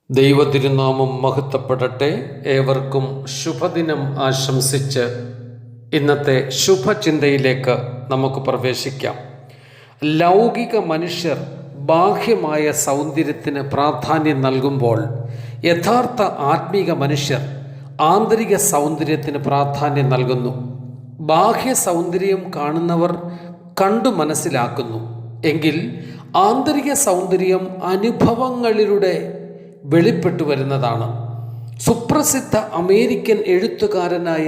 ദൈവതിരുനാമം മഹത്വപ്പെടട്ടെ. ഏവർക്കും ശുഭദിനം ആശംസിച്ച് ഇന്നത്തെ ശുഭചിന്തയിലേക്ക് നമുക്ക് പ്രവേശിക്കാം. ലൗകിക മനുഷ്യർ ബാഹ്യമായ സൗന്ദര്യത്തിന് പ്രാധാന്യം നൽകുമ്പോൾ യഥാർത്ഥ ആത്മീക മനുഷ്യർ ആന്തരിക സൗന്ദര്യത്തിന് പ്രാധാന്യം നൽകുന്നു. ബാഹ്യ സൗന്ദര്യം കാണുന്നവർ കണ്ടു മനസ്സിലാക്കുന്നു, എങ്കിൽ ആന്തരിക സൗന്ദര്യം അനുഭവങ്ങളിലൂടെ വെളിപ്പെട്ടു വരുന്നതാണ്. സുപ്രസിദ്ധ അമേരിക്കൻ എഴുത്തുകാരനായ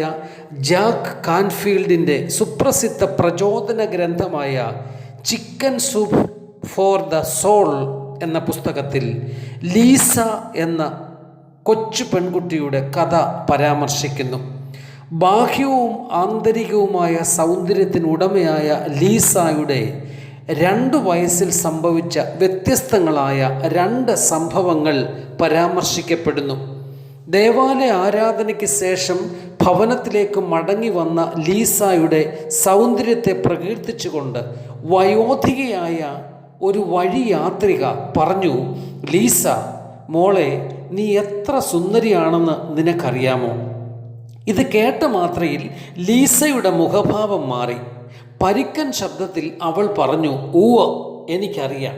ജാക്ക് കാൻഫീൽഡിൻ്റെ സുപ്രസിദ്ധ പ്രചോദന ഗ്രന്ഥമായ chicken soup for the soul എന്ന പുസ്തകത്തിൽ ലീസ എന്ന കൊച്ചു പെൺകുട്ടിയുടെ കഥ പരാമർശിക്കുന്നു. ബാഹ്യവും ആന്തരികവുമായ സൗന്ദര്യത്തിനുടമയായ ലീസായുടെ 2 വയസ്സിൽ സംഭവിച്ച വ്യത്യസ്തങ്ങളായ 2 സംഭവങ്ങൾ പരാമർശിക്കപ്പെടുന്നു. ദേവാലയ ആരാധനയ്ക്ക് ശേഷം ഭവനത്തിലേക്ക് മടങ്ങി വന്ന ലീസായുടെ സൗന്ദര്യത്തെ പ്രകീർത്തിച്ചുകൊണ്ട് വയോധികയായ ഒരു വഴിയാത്രിക പറഞ്ഞു, ലീസ മോളെ, നീ എത്ര സുന്ദരിയാണെന്ന് നിനക്കറിയാമോ? ഇത് കേട്ട മാത്രയിൽ ലീസയുടെ മുഖഭാവം മാറി. പരിക്കൻ ശബ്ദത്തിൽ അവൾ പറഞ്ഞു, ഊവ, എനിക്കറിയാം.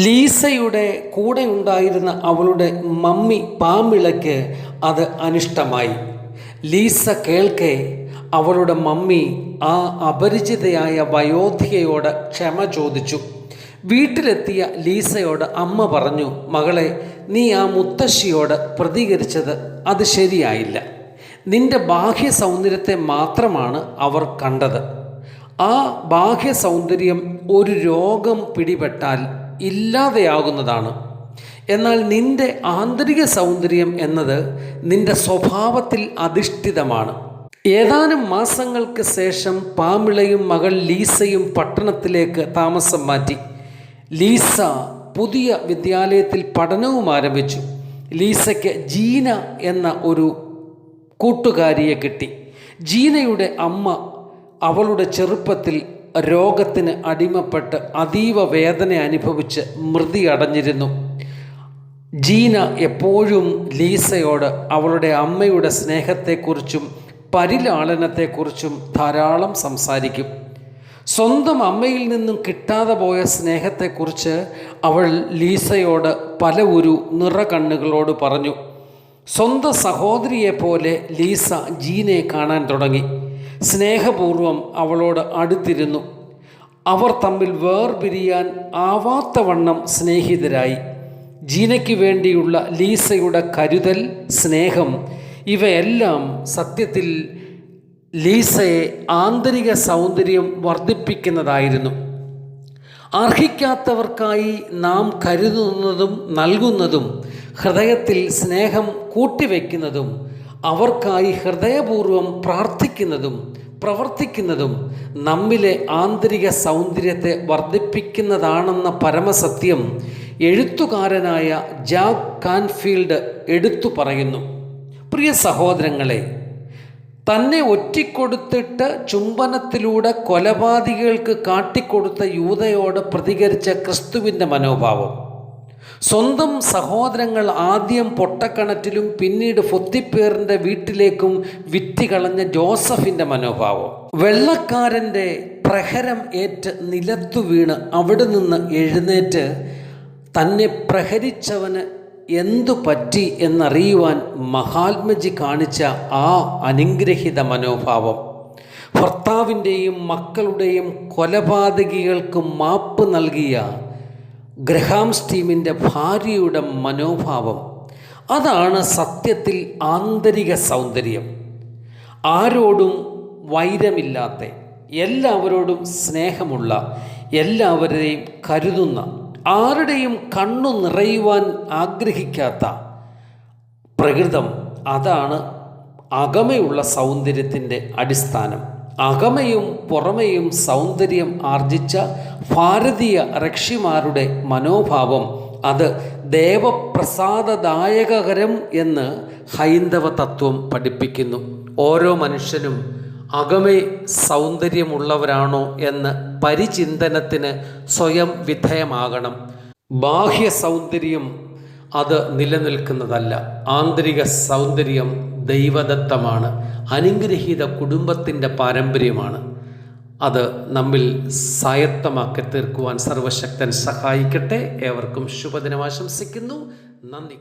ലീസയുടെ കൂടെ ഉണ്ടായിരുന്ന അവളുടെ മമ്മി പാമിളയ്ക്ക് അത് അനിഷ്ടമായി. ലീസ കേൾക്കെ അവളുടെ മമ്മി ആ അപരിചിതയായ വയോധികയോട് ക്ഷമ ചോദിച്ചു. വീട്ടിലെത്തിയ ലീസയോട് അമ്മ പറഞ്ഞു, മകളെ, നീ ആ മുത്തശ്ശിയോട് പ്രതികരിച്ചത് അത് ശരിയായില്ല. നിന്റെ ബാഹ്യ സൗന്ദര്യത്തെ മാത്രമാണ് അവർ കണ്ടത്. ആ ബാഹ്യ സൗന്ദര്യം ഒരു രോഗം പിടിപെട്ടാൽ ഇല്ലാതെയാകുന്നതാണ്. എന്നാൽ നിന്റെ ആന്തരിക സൗന്ദര്യം എന്നത് നിന്റെ സ്വഭാവത്തിൽ അധിഷ്ഠിതമാണ്. ഏതാനും മാസങ്ങൾക്ക് ശേഷം പാമിളയും മകൾ ലീസയും പട്ടണത്തിലേക്ക് താമസം മാറ്റി. ലീസ പുതിയ വിദ്യാലയത്തിൽ പഠനവും ആരംഭിച്ചു. ലീസയ്ക്ക് ജീന എന്ന ഒരു കൂട്ടുകാരിയെ കിട്ടി. ജീനയുടെ അമ്മ അവളുടെ ചെറുപ്പത്തിൽ രോഗത്തിന് അടിമപ്പെട്ട് അതീവ വേദന അനുഭവിച്ച് മൃതി അടഞ്ഞിരുന്നു. ജീന എപ്പോഴും ലീസയോട് അവളുടെ അമ്മയുടെ സ്നേഹത്തെക്കുറിച്ചും പരിലാളനത്തെക്കുറിച്ചും ധാരാളം സംസാരിക്കും. സ്വന്തം അമ്മയിൽ നിന്നും കിട്ടാതെ പോയ സ്നേഹത്തെക്കുറിച്ച് അവൾ ലീസയോട് പല നിറകണ്ണുകളോട് പറഞ്ഞു. സ്വന്തം സഹോദരിയെപ്പോലെ ലീസ ജീനയെ കാണാൻ തുടങ്ങി. സ്നേഹപൂർവം അവളോട് അടുത്തിരുന്നു. അവർ തമ്മിൽ വേർപിരിയാൻ ആവാത്തവണ്ണം സ്നേഹിതരായി. ജീനയ്ക്ക് വേണ്ടിയുള്ള ലീസയുടെ കരുതൽ, സ്നേഹം, ഇവയെല്ലാം സത്യത്തിൽ ലീസയെ ആന്തരിക സൗന്ദര്യം വർദ്ധിപ്പിക്കുന്നതായിരുന്നു. അർഹിക്കാത്തവർക്കായി നാം കരുതുന്നതും നൽകുന്നതും ഹൃദയത്തിൽ സ്നേഹം കൂട്ടിവെക്കുന്നതും അവർക്കായി ഹൃദയപൂർവ്വം പ്രാർത്ഥിക്കുന്നതും പ്രവർത്തിക്കുന്നതും നമ്മിലെ ആന്തരിക സൗന്ദര്യത്തെ വർദ്ധിപ്പിക്കുന്നതാണെന്ന പരമസത്യം എഴുത്തുകാരനായ ജാക്ക് കാൻഫീൽഡ് എടുത്തു പറയുന്നു. പ്രിയ സഹോദരങ്ങളെ, തന്നെ ഒറ്റിക്കൊടുത്തിട്ട് ചുംബനത്തിലൂടെ കൊലപാതകികൾക്ക് കാട്ടിക്കൊടുത്ത യൂദയോട് പ്രതികരിച്ച ക്രിസ്തുവിൻ്റെ മനോഭാവം, സ്വന്തം സഹോദരങ്ങൾ ആദ്യം പൊട്ടക്കിണറ്റിലും പിന്നീട് ഫൊത്തിപ്പേറിൻ്റെ വീട്ടിലേക്കും വിറ്റുകളഞ്ഞ ജോസഫിൻ്റെ മനോഭാവം, വെള്ളക്കാരൻ്റെ പ്രഹരം ഏറ്റ് നിലത്തു വീണ് അവിടെ നിന്ന് എഴുന്നേറ്റ് തന്നെ പ്രഹരിച്ചവന് എന്തു പറ്റി എന്നറിയുവാൻ മഹാത്മജി കാണിച്ച ആ അനുഗ്രഹിത മനോഭാവം, ഭർത്താവിൻ്റെയും മക്കളുടെയും കൊലപാതകികൾക്ക് മാപ്പ് നൽകിയ ഗ്രഹാം സ്റ്റീമിൻ്റെ ഭാര്യയുടെ മനോഭാവം, അതാണ് സത്യത്തിൽ ആന്തരിക സൗന്ദര്യം. ആരോടും വൈരമില്ലാത്ത, എല്ലാവരോടും സ്നേഹമുള്ള, എല്ലാവരെയും കരുതുന്ന, ആരുടെയും കണ്ണു നിറയുവാൻ ആഗ്രഹിക്കാത്ത പ്രകൃതം, അതാണ് അകമയുള്ള സൗന്ദര്യത്തിൻ്റെ അടിസ്ഥാനം. അകമയും പുറമെയും സൗന്ദര്യം ആർജിച്ച ഭാരതീയ ഋഷിമാരുടെ മനോഭാവം, അത് ദേവപ്രസാദദായകരം എന്ന് ഹൈന്ദവ തത്വം പഠിപ്പിക്കുന്നു. ഓരോ മനുഷ്യനും അകമേ സൗന്ദര്യമുള്ളവരാണോ എന്ന് പരിചിന്തനത്തിന് സ്വയം വിധേയമാകണം. ബാഹ്യ സൗന്ദര്യം അത് നിലനിൽക്കുന്നതല്ല. ആന്തരിക സൗന്ദര്യം ദൈവദത്തമാണ്, അനുഗ്രഹീത കുടുംബത്തിൻ്റെ പാരമ്പര്യമാണ്. അത് നമ്മിൽ സ്വായത്തമാക്കി തീർക്കുവാൻ സർവശക്തൻ സഹായിക്കട്ടെ. ഏവർക്കും ശുഭദിനം ആശംസിക്കുന്നു. നന്ദി.